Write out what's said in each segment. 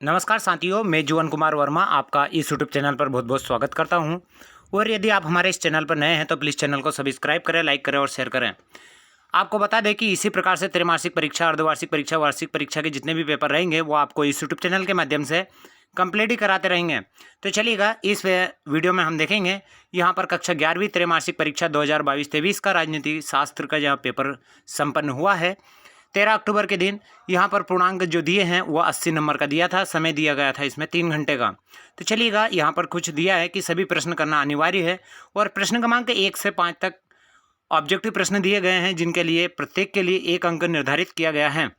नमस्कार साथियों, मैं जुवन कुमार वर्मा आपका इस यूट्यूब चैनल पर बहुत बहुत स्वागत करता हूं। और यदि आप हमारे इस चैनल पर नए हैं तो प्लीज़ चैनल को सब्सक्राइब करें, लाइक करें और शेयर करें। आपको बता दें कि इसी प्रकार से त्रैमासिक परीक्षा, अर्धवार्षिक परीक्षा, वार्षिक परीक्षा के जितने भी पेपर रहेंगे वो आपको इस यूट्यूब चैनल के माध्यम से कंप्लीट ही कराते रहेंगे। तो चलिएगा, इस वीडियो में हम देखेंगे यहाँ पर कक्षा 11वीं त्रैमासिक परीक्षा 2022-23 का राजनीति शास्त्र का जहाँ पेपर संपन्न हुआ है 13 अक्टूबर के दिन। यहाँ पर पूर्णांक जो दिए हैं वो 80 नंबर का दिया था, समय दिया गया था इसमें 3 घंटे का। तो चलिएगा, यहाँ पर कुछ दिया है कि सभी प्रश्न करना अनिवार्य है और प्रश्न क्रमांक 1 से 5 तक ऑब्जेक्टिव प्रश्न दिए गए हैं, जिनके लिए प्रत्येक के लिए 1 अंक निर्धारित किया गया है।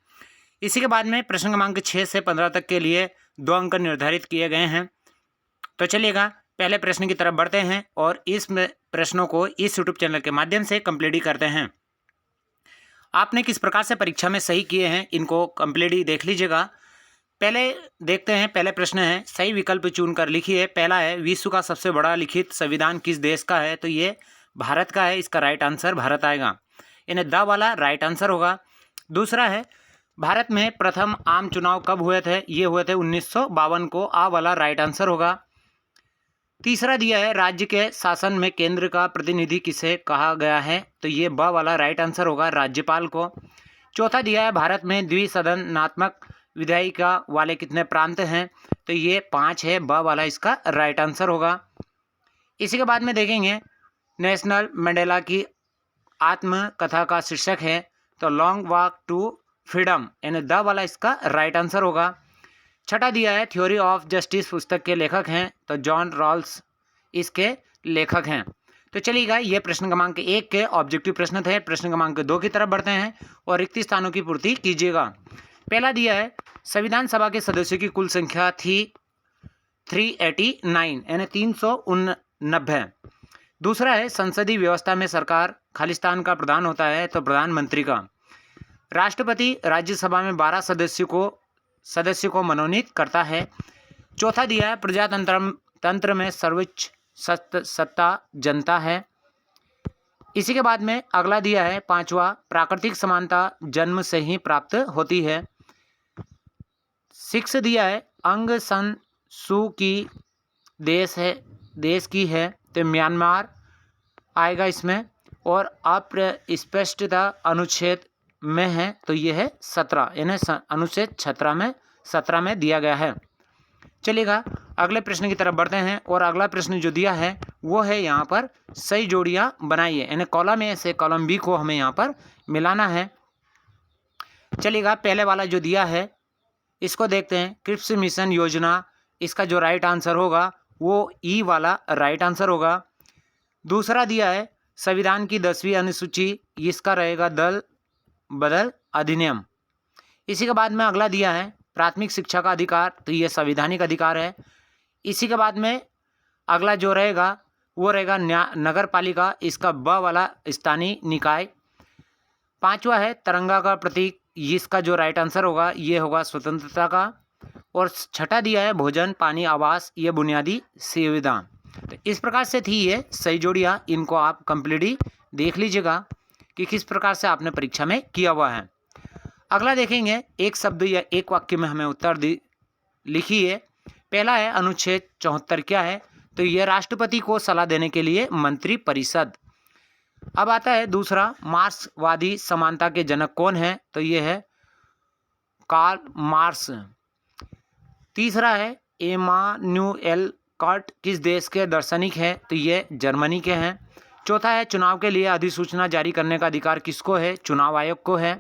इसी के बाद में प्रश्न क्रमांक 6 से 15 तक के लिए 2 अंक निर्धारित किए गए हैं। तो चलिएगा, पहले प्रश्न की तरफ बढ़ते हैं और इस प्रश्नों को इस यूट्यूब चैनल के माध्यम से कंप्लीट ही करते हैं। आपने किस प्रकार से परीक्षा में सही किए हैं, इनको कंप्लीट ही देख लीजिएगा। पहले देखते हैं, पहले प्रश्न है, सही विकल्प चुनकर लिखिए। पहला है, विश्व का सबसे बड़ा लिखित संविधान किस देश का है? तो ये भारत का है, इसका राइट आंसर भारत आएगा। इन्हें द वाला राइट आंसर होगा। दूसरा है, भारत में प्रथम आम चुनाव कब हुए थे? ये हुए थे 1952 को, आ वाला राइट आंसर होगा। तीसरा दिया है, राज्य के शासन में केंद्र का प्रतिनिधि किसे कहा गया है? तो ये ब वाला राइट आंसर होगा, राज्यपाल को। चौथा दिया है, भारत में द्विसदनात्मक विधायिका वाले कितने प्रांत हैं? तो ये 5 है, ब वाला इसका राइट आंसर होगा। इसी के बाद में देखेंगे, नेशनल मंडेला की आत्मकथा का शीर्षक है, तो लॉन्ग वॉक टू फ्रीडम, यानी द वाला इसका राइट आंसर होगा। छठा दिया है, थ्योरी ऑफ जस्टिस पुस्तक के लेखक हैं, तो जॉन रॉल्स इसके लेखक हैं। तो चलिएगा, ये प्रश्न क्रमांक 1 के ऑब्जेक्टिव प्रश्न थे। प्रश्न क्रमांक 2 की तरफ बढ़ते हैं और रिक्त स्थानों की पूर्ति कीजिएगा। पहला दिया है, संविधान सभा के सदस्यों की कुल संख्या थी 389, यानी 389। दूसरा है, संसदीय व्यवस्था में सरकार खालिस्तान का प्रधान होता है, तो प्रधानमंत्री का। राष्ट्रपति राज्यसभा में 12 सदस्य को मनोनीत करता है। चौथा दिया है, प्रजातंत्र में सर्वोच्च सत्ता जनता है। इसी के बाद में अगला दिया है, पांचवा, प्राकृतिक समानता जन्म से ही प्राप्त होती है। 6 दिया है, अंग सन सू की देश की है, तो म्यांमार आएगा इसमें। और अस्पष्टता अनुच्छेद में है, तो ये है 17, यानी अनुच्छेद 17 में दिया गया है। चलिएगा, अगले प्रश्न की तरफ बढ़ते हैं और अगला प्रश्न जो दिया है वो है, यहाँ पर सही जोड़ियाँ बनाइए, यानी कॉलम ए से कॉलम बी को हमें यहाँ पर मिलाना है। चलिएगा, पहले वाला जो दिया है इसको देखते हैं, क्रिप्स मिशन योजना, इसका जो राइट आंसर होगा वो ई वाला राइट आंसर होगा। दूसरा दिया है, संविधान की 10वीं अनुसूची, इसका रहेगा दल बदल अधिनियम। इसी के बाद में अगला दिया है, प्राथमिक शिक्षा का अधिकार, तो ये संवैधानिक अधिकार है। इसी के बाद में अगला जो रहेगा वो रहेगा नगर पालिका, इसका ब वाला स्थानीय निकाय। पांचवा है, तिरंगा का प्रतीक, इसका जो राइट आंसर होगा ये होगा स्वतंत्रता का। और छठा दिया है, भोजन पानी आवास, ये बुनियादी सुविधा। तो इस प्रकार से थी ये सही जोड़ियाँ, इनको आप कंप्लीटली देख लीजिएगा कि किस प्रकार से आपने परीक्षा में किया हुआ है। अगला देखेंगे, एक शब्द या एक वाक्य में हमें उत्तर लिखिए। पहला है, अनुच्छेद 74 क्या है? तो यह राष्ट्रपति को सलाह देने के लिए मंत्री परिषद। अब आता है दूसरा, मार्क्सवादी समानता के जनक कौन है? तो ये है कार्ल मार्क्स। तीसरा है, इमानुएल कांट किस देश के दार्शनिक हैं? तो ये जर्मनी के हैं। चौथा है, चुनाव के लिए अधिसूचना जारी करने का अधिकार किसको है? चुनाव आयोग को है।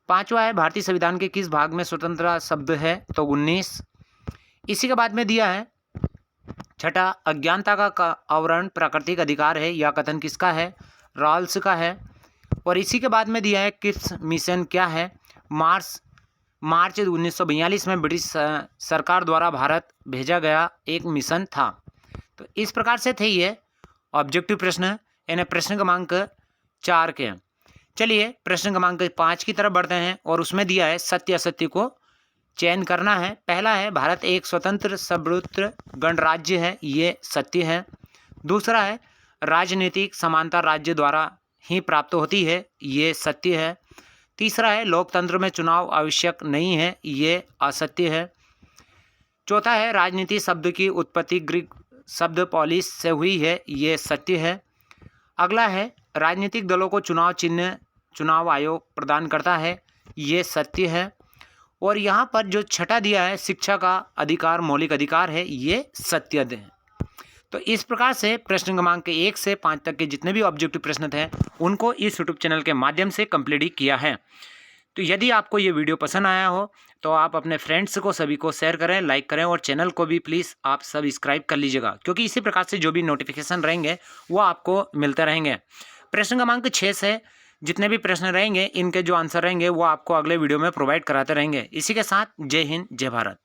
पांचवा है, भारतीय संविधान के किस भाग में स्वतंत्रता शब्द है? तो 19। इसी के बाद में दिया है, छठा, अज्ञानता का आवरण प्राकृतिक अधिकार है, यह कथन किसका है? रॉल्स का है। और इसी के बाद में दिया है, क्रिप्स मिशन क्या है? मार्च 1942 में ब्रिटिश सरकार द्वारा भारत भेजा गया एक मिशन था। तो इस प्रकार से थे ये ऑब्जेक्टिव प्रश्न, यानी प्रश्न क्रमांक 4 के। चलिए, प्रश्न क्रमांक 5 की तरफ बढ़ते हैं और उसमें दिया है, सत्य असत्य को चयन करना है। पहला है, भारत एक स्वतंत्र सर्वभूत गणराज्य है, ये सत्य है। दूसरा है, राजनीतिक समानता राज्य द्वारा ही प्राप्त होती है, ये सत्य है। तीसरा है लोकतंत्र में चुनाव आवश्यक नहीं है, ये असत्य है। चौथा है राजनीति शब्द की उत्पत्ति ग्रीक शब्द पॉलिस से हुई है, ये सत्य है। अगला है राजनीतिक दलों को चुनाव चिन्ह चुनाव आयोग प्रदान करता है, ये सत्य है। और यहाँ पर जो छठा दिया है शिक्षा का अधिकार मौलिक अधिकार है, ये सत्य है। तो इस प्रकार से प्रश्न क्रमांक 1 से 5 तक के जितने भी ऑब्जेक्टिव प्रश्न थे उनको इस यूट्यूब चैनल के माध्यम से कंप्लीट किया है। तो यदि आपको ये वीडियो पसंद आया हो तो आप अपने फ्रेंड्स को सभी को शेयर करें, लाइक करें और चैनल को भी प्लीज़ आप सब्सक्राइब कर लीजिएगा, क्योंकि इसी प्रकार से जो भी नोटिफिकेशन रहेंगे वो आपको मिलते रहेंगे। प्रश्न क्रमांक 6 से जितने भी प्रश्न रहेंगे इनके जो आंसर रहेंगे वो आपको अगले वीडियो में प्रोवाइड कराते रहेंगे। इसी के साथ जय हिंद, जय भारत।